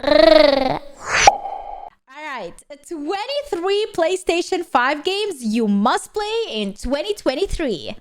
Alright, 23 PlayStation 5 games you must play in 2023.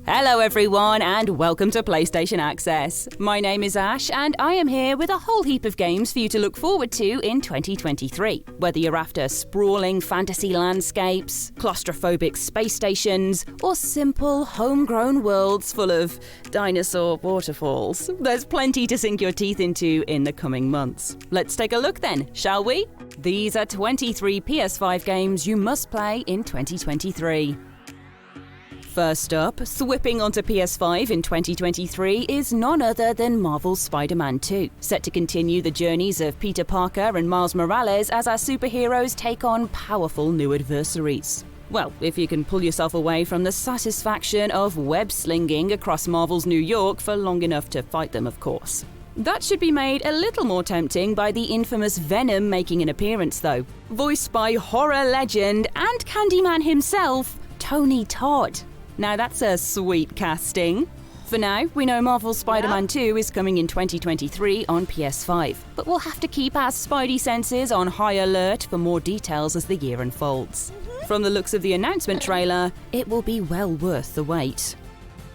Hello everyone and welcome to PlayStation Access. My name is Ash and I am here with a whole heap of games for you to look forward to in 2023. Whether you're after sprawling fantasy landscapes, claustrophobic space stations, or simple homegrown worlds full of dinosaur waterfalls, there's plenty to sink your teeth into in the coming months. Let's take a look then, shall we? These are 23 PS5 games you must play in 2023. First up, swipping onto PS5 in 2023 is none other than Marvel's Spider-Man 2, set to continue the journeys of Peter Parker and Miles Morales as our superheroes take on powerful new adversaries. Well, if you can pull yourself away from the satisfaction of web-slinging across Marvel's New York for long enough to fight them, of course. That should be made a little more tempting by the infamous Venom making an appearance, though, voiced by horror legend and Candyman himself, Tony Todd. Now that's a sweet casting. For now, we know Marvel's Spider-Man 2 is coming in 2023 on PS5, but we'll have to keep our spidey senses on high alert for more details as the year unfolds. From the looks of the announcement trailer, it will be well worth the wait.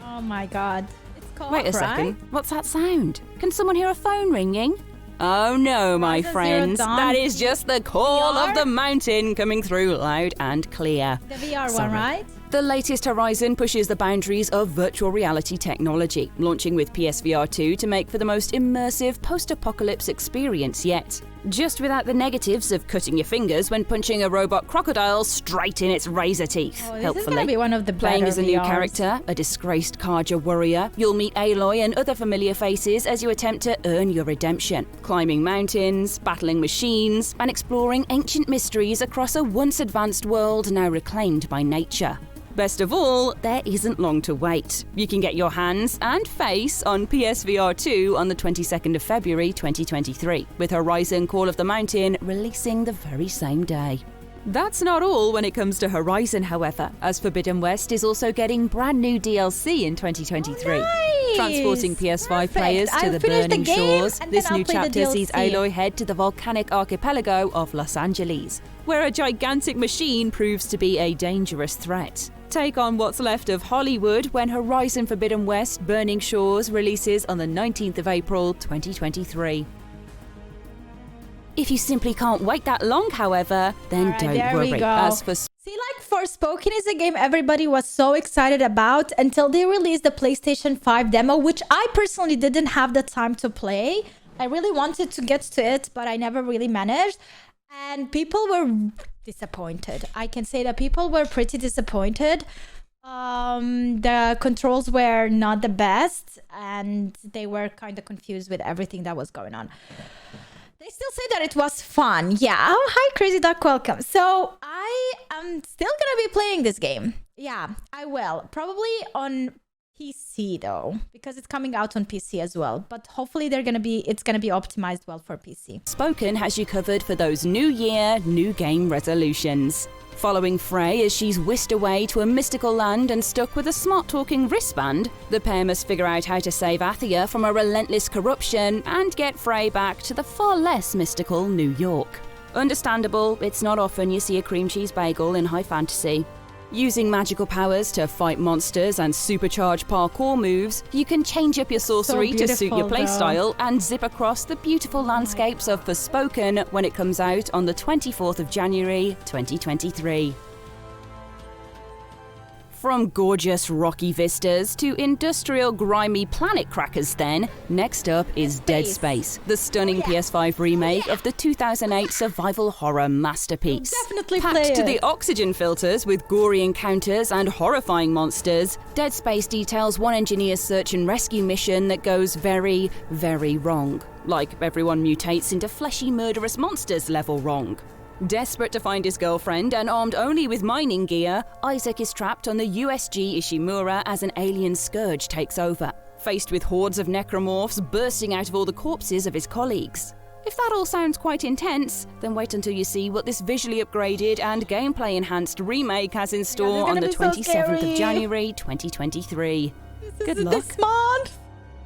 Oh my god. It's co-op, Wait a second, what's that sound? Can someone hear a phone ringing? Oh no, my friends, that is just the call of the mountain coming through loud and clear. The VR one, right? The latest Horizon pushes the boundaries of virtual reality technology, launching with PSVR 2 to make for the most immersive post-apocalypse experience yet. Just without the negatives of cutting your fingers when punching a robot crocodile straight in its razor teeth, this helpfully. is gonna be one of the Playing as a new VRs. character, a disgraced Karja warrior, you'll meet Aloy and other familiar faces as you attempt to earn your redemption, climbing mountains, battling machines, and exploring ancient mysteries across a once advanced world now reclaimed by nature. Best of all, there isn't long to wait. You can get your hands and face on PSVR 2 on the 22nd of February 2023, with Horizon Call of the Mountain releasing the very same day. That's not all when it comes to Horizon, however, as Forbidden West is also getting brand new DLC in 2023. Nice! Transporting PS5 Perfect. players to I'll the finish the burning game, shores, and this then I'll new play the chapter sees DLC. Aloy head to the volcanic archipelago of Los Angeles, where a gigantic machine proves to be a dangerous threat. Take on what's left of Hollywood when Horizon Forbidden West Burning Shores releases on the 19th of April 2023. If you simply can't wait that long, however, then Alright, don't there we worry. go. As for See, like Forspoken is a game everybody was so excited about until they released the PlayStation 5 demo, which I personally didn't have the time to play. I really wanted to get to it, but I never really managed. And people were disappointed. I can say that people were pretty disappointed. The controls were not the best, and they were kind of confused with everything that was going on. They still say that it was fun. Yeah. Oh, hi, Crazy Duck. Welcome. So I am still going to be playing this game. Yeah, I will. Probably on PC though, because it's coming out on PC as well. But hopefully it's going to be optimized well for PC. Bespoken has you covered for those new year, new game resolutions. Following Frey as she's whisked away to a mystical land and stuck with a smart-talking wristband, the pair must figure out how to save Athia from a relentless corruption and get Frey back to the far less mystical New York. Understandable, it's not often you see a cream cheese bagel in high fantasy. Using magical powers to fight monsters and supercharge parkour moves, you can change up your sorcery to suit your playstyle and zip across the beautiful landscapes of Bespoken when it comes out on the 24th of January 2023. From gorgeous rocky vistas to industrial grimy planet crackers then, next up is Dead Space, the stunning PS5 remake of the 2008 survival horror masterpiece. Definitely play Packed to it. the oxygen filters with gory encounters and horrifying monsters, Dead Space details one engineer's search and rescue mission that goes very, very wrong. Like everyone mutates into fleshy murderous monsters level wrong. Desperate to find his girlfriend and armed only with mining gear, Isaac is trapped on the USG Ishimura as an alien scourge takes over, faced with hordes of necromorphs bursting out of all the corpses of his colleagues. If that all sounds quite intense, then wait until you see what this visually upgraded and gameplay-enhanced remake has in store on the 27th of January 2023. Good luck. This month.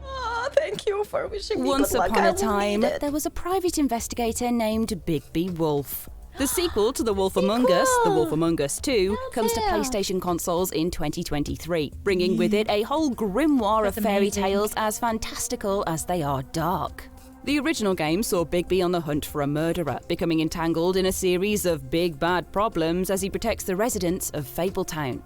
Oh, Thank you for wishing me Once good luck. upon I a will time, need it. there was a private investigator named Bigby Wolf. The sequel to The Wolf Among Us, The Wolf Among Us 2, comes to PlayStation consoles in 2023, bringing with it a whole grimoire of That's fairy amazing. tales as fantastical as they are dark. The original game saw Bigby on the hunt for a murderer, becoming entangled in a series of big bad problems as he protects the residents of Fabletown.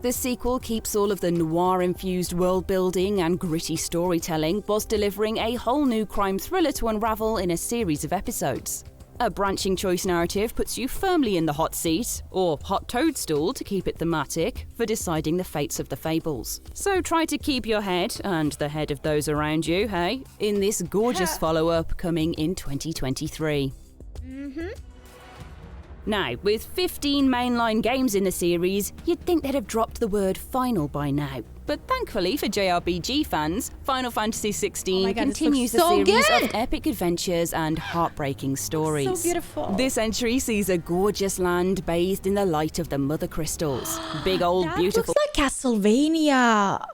The sequel keeps all of the noir-infused world-building and gritty storytelling whilst delivering a whole new crime thriller to unravel in a series of episodes. A branching choice narrative puts you firmly in the hot seat, or hot toadstool to keep it thematic, for deciding the fates of the fables. So try to keep your head, and the head of those around you, hey, in this gorgeous follow-up coming in 2023. Now, with 15 mainline games in the series, you'd think they'd have dropped the word final by now. But thankfully for JRPG fans, Final Fantasy XVI continues the series of epic adventures and heartbreaking stories. So beautiful. This entry sees a gorgeous land bathed in the light of the Mother Crystals. Big old That beautiful... looks like Castlevania.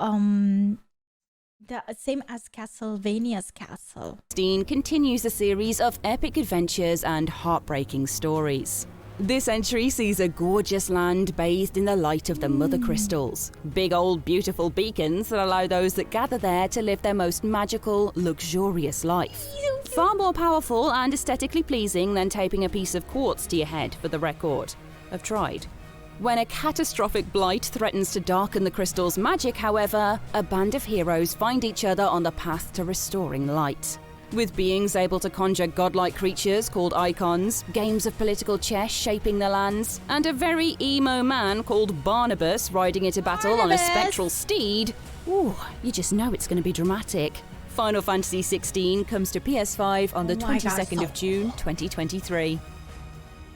The same as Castlevania's castle. 16 continues the series of epic adventures and heartbreaking stories. This entry sees a gorgeous land bathed in the light of the Mother Crystals. Big old beautiful beacons that allow those that gather there to live their most magical, luxurious life. Far more powerful and aesthetically pleasing than taping a piece of quartz to your head, for the record. I've tried. When a catastrophic blight threatens to darken the crystal's magic, however, a band of heroes find each other on the path to restoring light. With beings able to conjure godlike creatures called icons, games of political chess shaping the lands, and a very emo man called Barnabas riding into battle on a spectral steed, ooh, you just know it's going to be dramatic. Final Fantasy XVI comes to PS5 on the 22nd of June, 2023.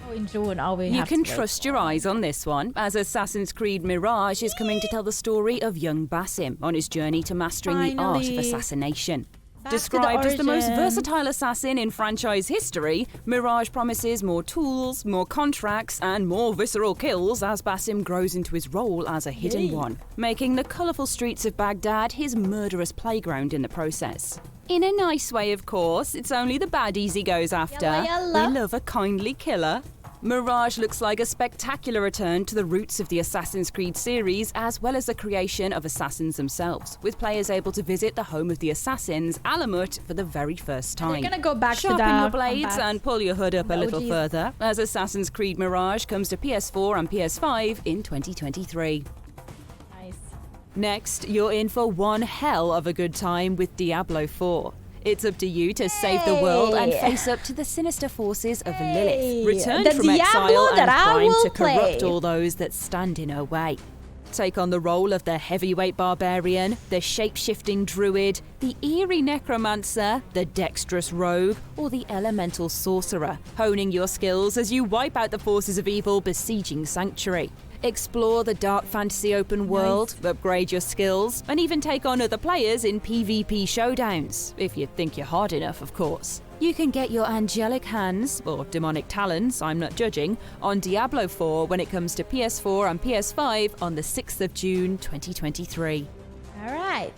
Oh, in June, You can trust your eyes on this one, as Assassin's Creed Mirage is coming to tell the story of young Basim on his journey to mastering the art of assassination. Described as the most versatile assassin in franchise history, Mirage promises more tools, more contracts, and more visceral kills as Basim grows into his role as a hidden one, making the colourful streets of Baghdad his murderous playground in the process. In a nice way, of course, it's only the baddies he goes after. We love a kindly killer. Mirage looks like a spectacular return to the roots of the Assassin's Creed series, as well as the creation of assassins themselves, with players able to visit the home of the assassins, Alamut, for the very first time. They're gonna go back Sharpen to your blades and pull your hood up a little OGs. further, as Assassin's Creed Mirage comes to PS4 and PS5 in 2023. Nice. Next, you're in for one hell of a good time with Diablo IV. It's up to you to save the world and face up to the sinister forces of Lilith, returned from exile and primed to corrupt all those that stand in her way. Take on the role of the heavyweight barbarian, the shape-shifting druid, the eerie necromancer, the dexterous rogue, or the elemental sorcerer, honing your skills as you wipe out the forces of evil besieging Sanctuary. Explore the dark fantasy open world, upgrade your skills, and even take on other players in PvP showdowns, if you think you're hard enough, of course. You can get your angelic hands, or demonic talents, I'm not judging, on Diablo IV when it comes to PS4 and PS5 on the 6th of June 2023. Alright.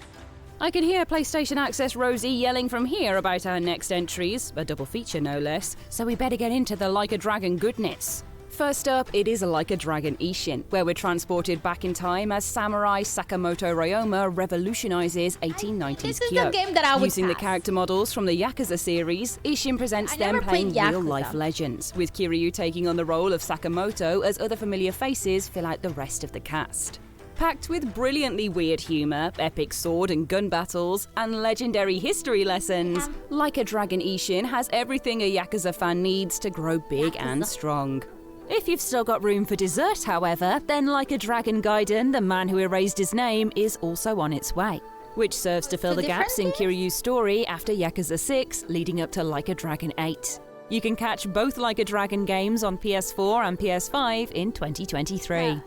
I can hear PlayStation Access Rosie yelling from here about our next entries, a double feature no less, so we better get into the Like a Dragon goodness. First up, it is Like a Dragon Ishin, where we're transported back in time as samurai Sakamoto Ryoma revolutionizes 1890s This is Kyoto. the game that I would Using the pass. character models from the Yakuza series, Ishin presents them playing real-life legends, with Kiryu taking on the role of Sakamoto as other familiar faces fill out the rest of the cast. Packed with brilliantly weird humour, epic sword and gun battles, and legendary history lessons, Like a Dragon Ishin has everything a Yakuza fan needs to grow big and strong. If you've still got room for dessert, however, then Like a Dragon Gaiden, the man who erased his name, is also on its way, which serves to fill the gaps in Kiryu's story after Yakuza 6, leading up to Like a Dragon 8. You can catch both Like a Dragon games on PS4 and PS5 in 2023.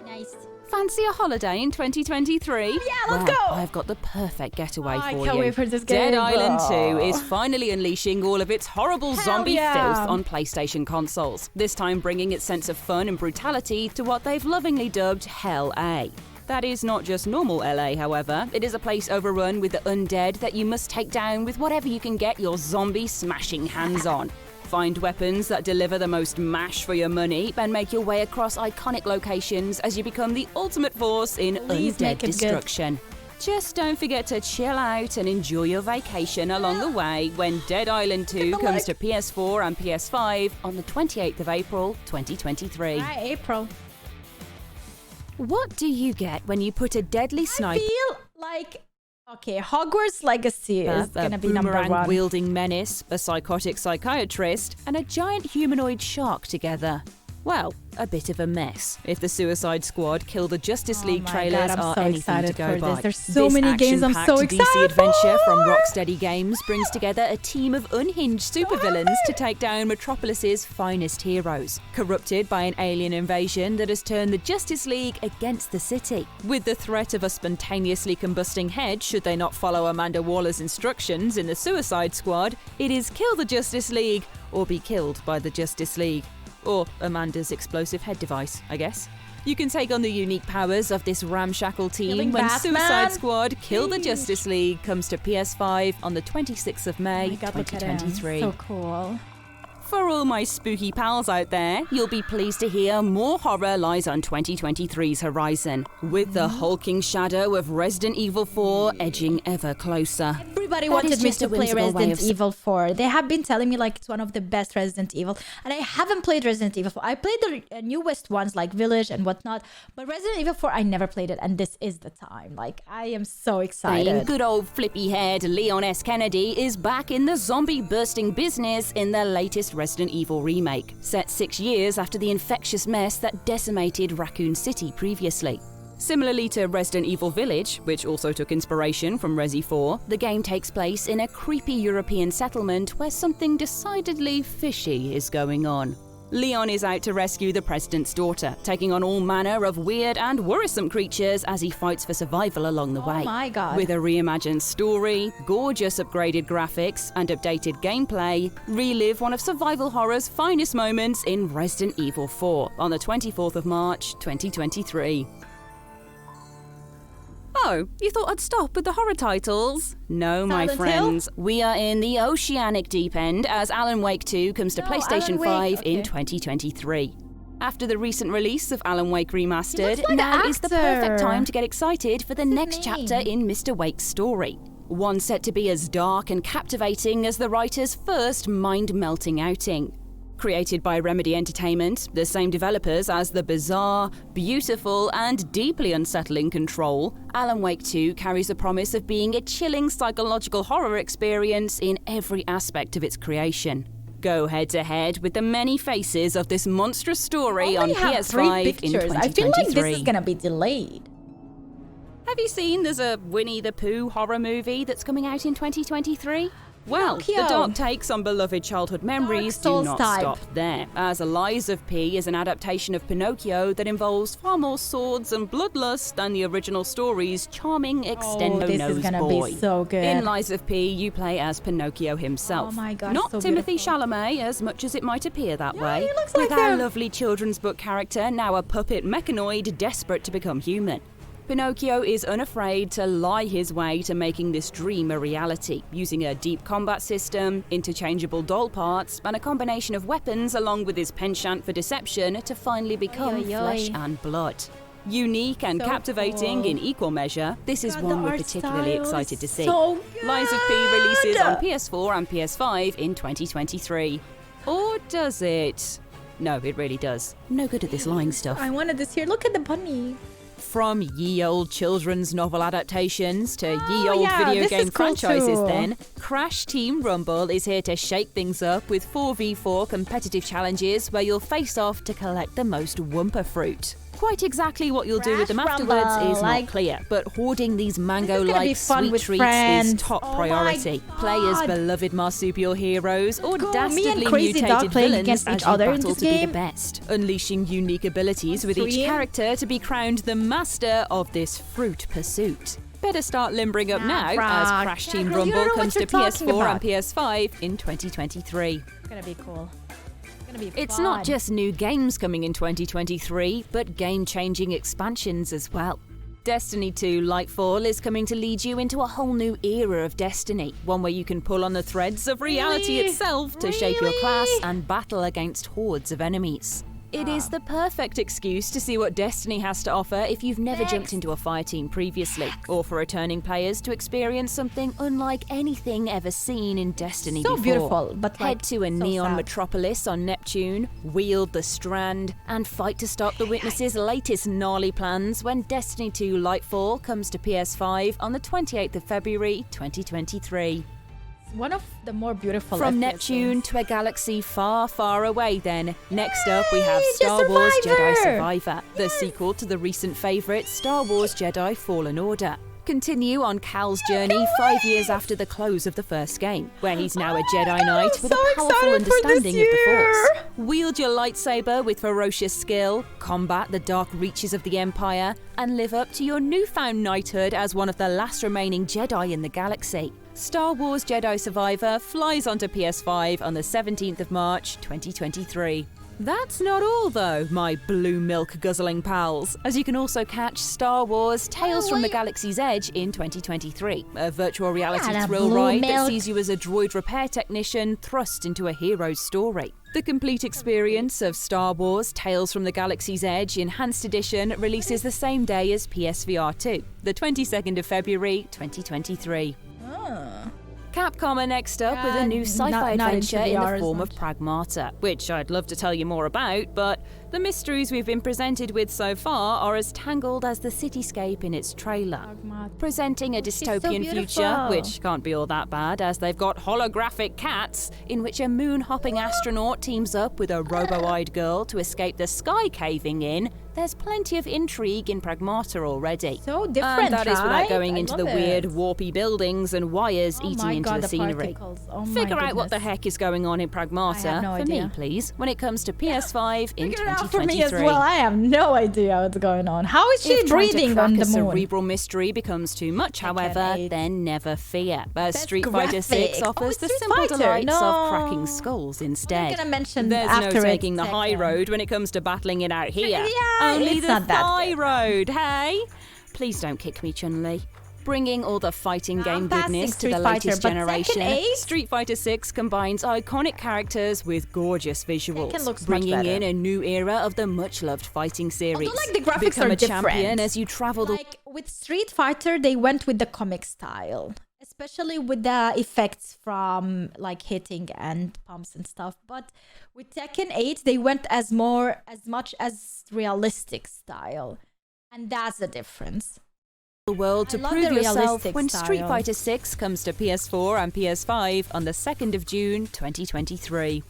Nice. Fancy a holiday in 2023? Yeah, let's go! I've got the perfect getaway for you. I can't wait for this game. Dead Island 2 is finally unleashing all of its horrible zombie filth on PlayStation consoles, this time bringing its sense of fun and brutality to what they've lovingly dubbed Hell A. That is not just normal LA, however. It is a place overrun with the undead that you must take down with whatever you can get your zombie-smashing hands on. Find weapons that deliver the most mash for your money and make your way across iconic locations as you become the ultimate force in undead destruction. Just don't forget to chill out and enjoy your vacation along the way when Dead Island 2 comes to PS4 and PS5 on the 28th of April, 2023. Hi, April. What do you get when you put a deadly sniper... I feel like... Okay, Hogwarts Legacy is going to be number one. Boomerang-wielding menace, a psychotic psychiatrist, and a giant humanoid shark together? Well, a bit of a mess. If the Suicide Squad Kill the Justice League trailers are anything to go by. There's so many games I'm so excited DC adventure for. from Rocksteady Games brings together a team of unhinged supervillains to take down Metropolis's finest heroes, corrupted by an alien invasion that has turned the Justice League against the city. With the threat of a spontaneously combusting head should they not follow Amanda Waller's instructions in the Suicide Squad, it is kill the Justice League or be killed by the Justice League. Or Amanda's explosive head device, I guess. You can take on the unique powers of this ramshackle team when Suicide Squad Kill the Justice League comes to PS5 on the 26th of May, 2023. So cool. For all my spooky pals out there, you'll be pleased to hear more horror lies on 2023's horizon, with the hulking shadow of Resident Evil 4 edging ever closer. Everybody wanted me to play Resident Evil 4. They have been telling me like it's one of the best Resident Evil, and I haven't played Resident Evil 4. I played the newest ones like Village and whatnot, but Resident Evil 4 I never played it, and this is the time. Like, I am so excited. Good old flippy-haired Leon S. Kennedy is back in the zombie-bursting business in the latest Resident Evil remake, set 6 years after the infectious mess that decimated Raccoon City previously. Similarly to Resident Evil Village, which also took inspiration from Resi 4, the game takes place in a creepy European settlement where something decidedly fishy is going on. Leon is out to rescue the president's daughter, taking on all manner of weird and worrisome creatures as he fights for survival along the way. Oh my god. With a reimagined story, gorgeous upgraded graphics, and updated gameplay, relive one of survival horror's finest moments in Resident Evil 4 on the 24th of March, 2023. Oh, you thought I'd stop with the horror titles? No, my friends. We are in the oceanic deep end as Alan Wake 2 comes to PlayStation 5 in 2023. After the recent release of Alan Wake Remastered, now is the perfect time to get excited for the next chapter in Mr. Wake's story. One set to be as dark and captivating as the writer's first mind-melting outing. Created by Remedy Entertainment, the same developers as the bizarre, beautiful, and deeply unsettling Control, Alan Wake 2 carries the promise of being a chilling psychological horror experience in every aspect of its creation. Go head-to-head with the many faces of this monstrous story on PS5 in 2023. I feel like this is gonna be delayed. Have you seen there's a Winnie the Pooh horror movie that's coming out in 2023? Well, Pinocchio. The dark takes on beloved childhood memories do not stop there, as Lies of P is an adaptation of Pinocchio that involves far more swords and bloodlust than the original story's charming extendo-nosed this is gonna boy. be so good. In Lies of P, you play as Pinocchio himself. Oh my god, not so Timothy beautiful. Chalamet, as much as it might appear that way. He looks with like our him. lovely children's book character now a puppet mechanoid desperate to become human. Pinocchio is unafraid to lie his way to making this dream a reality, using a deep combat system, interchangeable doll parts, and a combination of weapons along with his penchant for deception to finally become flesh and blood. Unique and captivating in equal measure, this is one we're particularly excited to see. So Lies of P releases on PS4 and PS5 in 2023. Or does it? No, it really does. No good at this lying stuff. I wanted this here. Look at the bunny. From ye old children's novel adaptations to ye old video game franchises then, Crash Team Rumble is here to shake things up with 4v4 competitive challenges where you'll face off to collect the most Wumpa fruit. Quite exactly what you'll do with them afterwards is not clear, but hoarding these mango-like sweet treats is top priority. Play as beloved marsupial heroes or dastardly mutated villains as you battle to be the best, unleashing unique abilities with each character to be crowned the master of this fruit pursuit. Better start limbering up now as Crash Team Rumble comes to PS4 and PS5 in 2023. It's gonna be cool. It's not just new games coming in 2023, but game-changing expansions as well. Destiny 2 Lightfall is coming to lead you into a whole new era of Destiny, one where you can pull on the threads of reality itself to shape your class and battle against hordes of enemies. It is the perfect excuse to see what Destiny has to offer if you've never jumped into a fireteam previously, or for returning players to experience something unlike anything ever seen in Destiny before. So beautiful, but head to a so neon sad. metropolis on Neptune, wield the Strand, and fight to stop the Witness's latest gnarly plans when Destiny 2 Lightfall comes to PS5 on the 28th of February 2023. One of the more beautiful From FPS Neptune games. to a galaxy far, far away then, next up we have Yay, Star Wars Jedi Survivor! Survivor, the sequel to the recent favourite Star Wars Jedi Fallen Order. Continue on Cal's journey 5 years after the close of the first game, where he's now a Jedi Knight with so a powerful excited for this understanding of the year! Force. Wield your lightsaber with ferocious skill, combat the dark reaches of the Empire, and live up to your newfound knighthood as one of the last remaining Jedi in the galaxy. Star Wars Jedi Survivor flies onto PS5 on the 17th of March 2023. That's not all though, my blue milk guzzling pals, as you can also catch Star Wars Tales from the Galaxy's Edge in 2023, a virtual reality Yeah, thrill blue ride that milk. sees you as a droid repair technician thrust into a hero's story. The complete experience of Star Wars Tales from the Galaxy's Edge Enhanced Edition releases the same day as PSVR 2, the 22nd of February 2023. Capcom are next up with a new sci-fi not adventure into in VR the as form of much. Pragmata, which I'd love to tell you more about, but the mysteries we've been presented with so far are as tangled as the cityscape in its trailer. Pragmata. Presenting a so dystopian future, beautiful. which can't be all that bad as they've got holographic cats, in which a moon-hopping astronaut teams up with a robo-eyed girl to escape the sky caving in. There's plenty of intrigue in Pragmata already. So different, And that is without right? going I into the love weird, it. warpy buildings and wires Oh eating my into God, the scenery. particles. Oh my Figure out what the goodness. heck is going on in I Pragmata have no for idea. me, please, when it comes to PS5 in Figure it out 2023. for me as well. I have no idea what's going on. How is she If trying to breathing crack on a the moon? cerebral mystery becomes too much, however, eight. then never fear, as That's Street Fighter graphic. VI offers Oh, the Street simple Fighter. delights No. of cracking skulls instead. gonna mention There's after no it's taking the high second. road when it comes to battling it out here. Yeah, Only it's the not that thigh good. road, hey? Please don't kick me, Chun-Li. Bringing all the fighting game I'm passing goodness to Street the Fighter, latest but generation, Tekken 8? Street Fighter VI combines iconic characters with gorgeous visuals, Tekken looks much bringing better. in a new era of the much-loved fighting series. like, the graphics Become are a champion different. as you travel the Like with Street Fighter, they went with the comic style, especially with the effects from like hitting and pumps and stuff. But with Tekken 8, they went as much as realistic style, and that's the difference. world to I love prove the yourself realistic when Street style. Fighter VI comes to PS4 and PS5 on the 2nd of June 2023.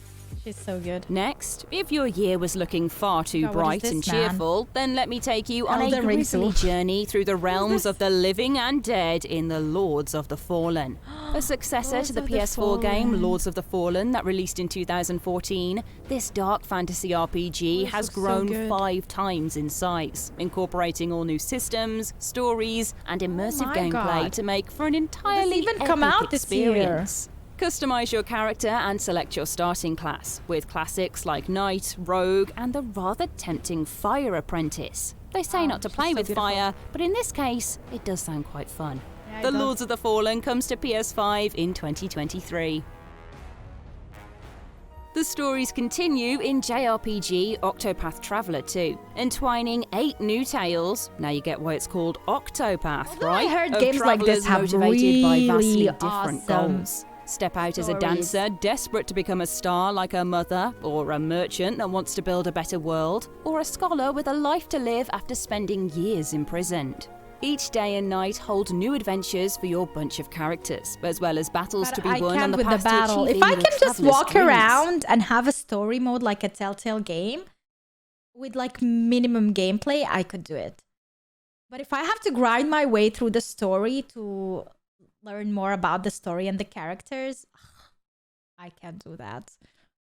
She's so good. Next, if your year was looking far too God, what is bright this, and man? cheerful, then let me take you on a Elden Ring grisly too. journey through the realms of the living and dead in the Lords of the Fallen. A successor Lords to the of the PS4 game Fallen. Lords of the Fallen that released in 2014, this dark fantasy RPG This has looks so grown good. 5 times in size, incorporating all new systems, stories, and immersive my gameplay God. to make for an entirely even come epic out this year? experience. Customize your character and select your starting class, with classics like Knight, Rogue, and the rather tempting Fire Apprentice. They say Wow, not to she's play so with beautiful. fire, but in this case, it does sound quite fun. Yeah, it the does. Lords of the Fallen comes to PS5 in 2023. The stories continue in JRPG Octopath Traveler 2, entwining 8 new tales. Now you get why it's called Octopath, Although right? I heard Of games like this travelers have motivated by vastly really different awesome goals. Step out as a stories. dancer, desperate to become a star like her mother, or a merchant that wants to build a better world, or a scholar with a life to live after spending years imprisoned. Each day and night hold new adventures for your bunch of characters, as well as battles to be I won on can't the with path the battle. to If achieving I your can just traveller's walk dreams. around and have a story mode like a Telltale game with like minimum gameplay, I could do it. But if I have to grind my way through the story to learn more about the story and the characters, I can't do that.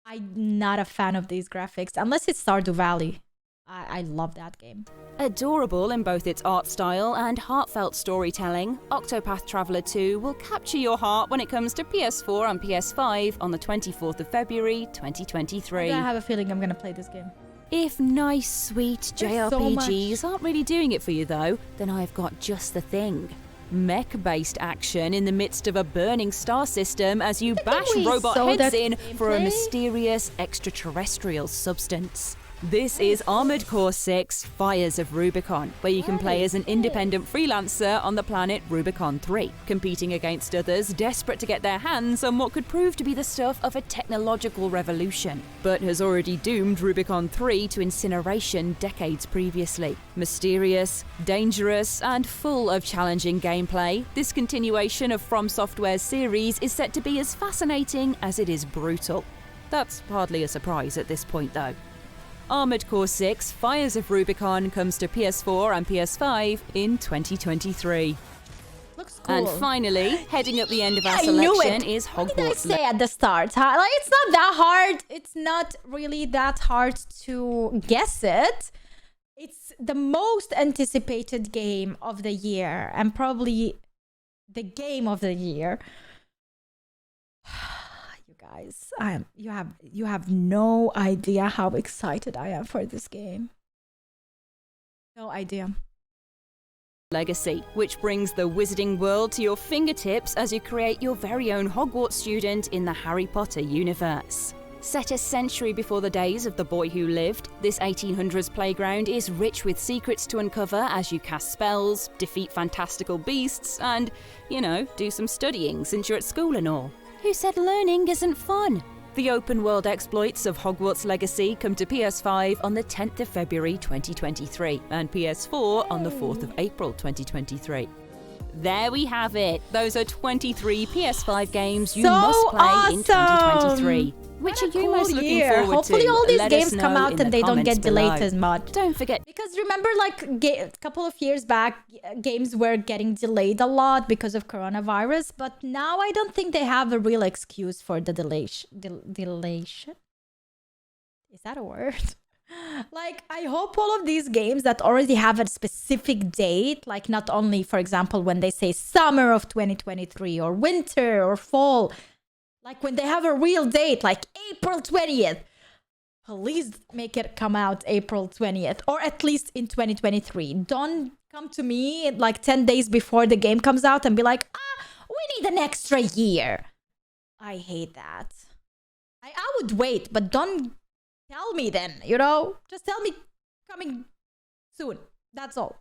I'm not a fan of these graphics unless it's Stardew Valley. I love that game. Adorable in both its art style and heartfelt storytelling, Octopath Traveler 2 will capture your heart when it comes to PS4 and PS5 on the 24th of February 2023. I have a feeling I'm gonna play this game. If nice, sweet There's so JRPGs aren't really doing it for you though, then I've got just the thing. Mech-based action in the midst of a burning star system as you bash we robot saw heads that in for a gameplay? mysterious extraterrestrial substance. This is Armored Core 6 Fires of Rubicon, where you can play as an independent freelancer on the planet Rubicon 3, competing against others desperate to get their hands on what could prove to be the stuff of a technological revolution, but has already doomed Rubicon 3 to incineration decades previously. Mysterious, dangerous, and full of challenging gameplay, this continuation of From Software's series is set to be as fascinating as it is brutal. That's hardly a surprise at this point though. Armored Core 6 Fires of Rubicon comes to PS4 and PS5 in 2023. Looks cool. And finally, heading up the end of our I knew selection it. is What did I Hogwarts say at the start? Huh? Like, it's not that hard. It's not really that hard to guess it. It's the most anticipated game of the year and probably the game of the year. Guys, you have no idea how excited I am for this game. No idea. Legacy, which brings the wizarding world to your fingertips as you create your very own Hogwarts student in the Harry Potter universe. Set a century before the days of the boy who lived, this 1800s playground is rich with secrets to uncover as you cast spells, defeat fantastical beasts, and, you know, do some studying since you're at school and all. Who said learning isn't fun? The open-world exploits of Hogwarts Legacy come to PS5 on the 10th of February 2023 and PS4 on the 4th of April 2023. There we have it. Those are 23 PS5 games you must play in 2023. Which are you most looking forward to? Hopefully all these Let us games come know out in and the they don't comments get delayed below. as much. Don't forget. Because remember, like a couple of years back, games were getting delayed a lot because of coronavirus. But now I don't think they have a real excuse for the delation. Is that a word? Like, I hope all of these games that already have a specific date, like not only, for example, when they say summer of 2023 or winter or fall, like when they have a real date, like April 20th, please make it come out April 20th or at least in 2023. Don't come to me like 10 days before the game comes out and be like, we need an extra year. I hate that. I would wait, but don't tell me then, you know? Just tell me coming soon. That's all.